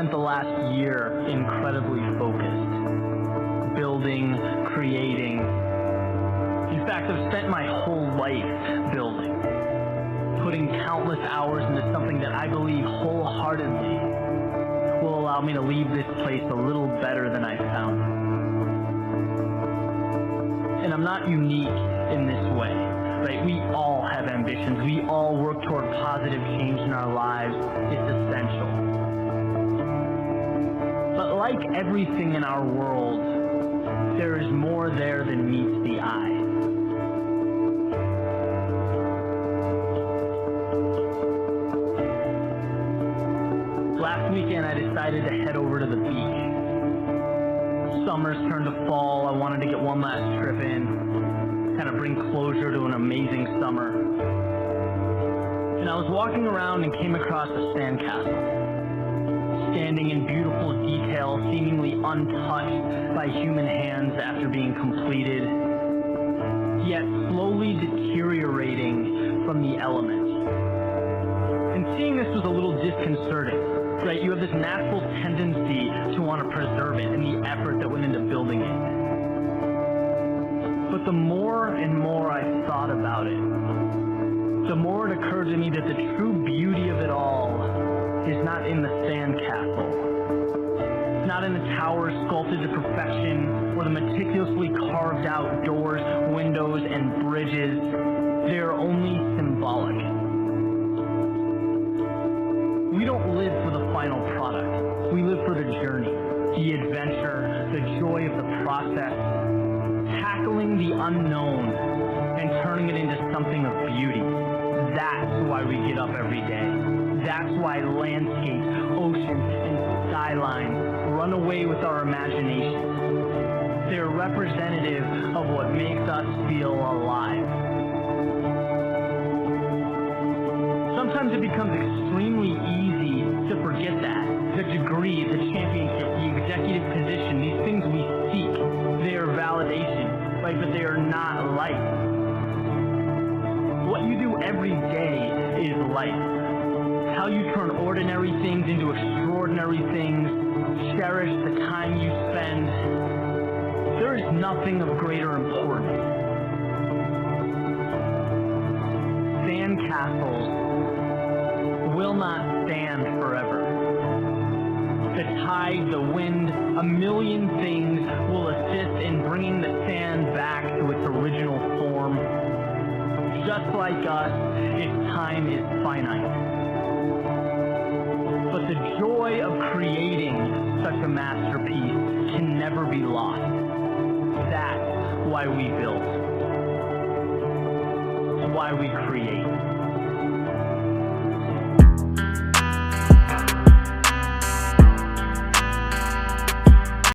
spent the last year incredibly focused, building, creating. In fact, I've spent my whole life building, putting countless hours into something that I believe wholeheartedly will allow me to leave this place a little better than I found it. And I'm not unique in this way, right? We all have ambitions. We all work toward positive change in our lives. It's essential. But like everything in our world, there is more there than meets the eye. Last weekend, I decided to head over to the beach. Summer's turned to fall. I wanted to get one last trip in, kind of bring closure to an amazing summer. And I was walking around and came across a sandcastle, standing in beautiful detail, seemingly untouched by human hands after being completed, yet slowly deteriorating from the elements. And seeing this was a little disconcerting. Right, you have this natural tendency to want to preserve it and the effort that went into building it. But the more and more I thought about it, the more it occurred to me that the true beauty of it all is not in the sandcastle. It's not in the towers sculpted to perfection or the meticulously carved out doors, windows, and bridges. They are only symbolic. We don't live for the final product. We live for the journey, the adventure, the joy of the process, tackling the unknown and turning it into something of beauty. That's why we get up every day. That's why landscapes, oceans, and skylines run away with our imagination. They're representative of what makes us feel alive. Sometimes it becomes extremely easy to forget that. The degree, the championship, the executive position, these things we seek, they are validation, right? But they are not life. What you do every day is life. How you turn ordinary things into extraordinary things, cherish the time you spend. There is nothing of greater importance. Sandcastles will not stand forever. The tide, the wind, a million things will assist in bringing the sand back to its original form. Just like us, its time is finite. But the joy of creating such a masterpiece can never be lost. That's why we build. It's why we create.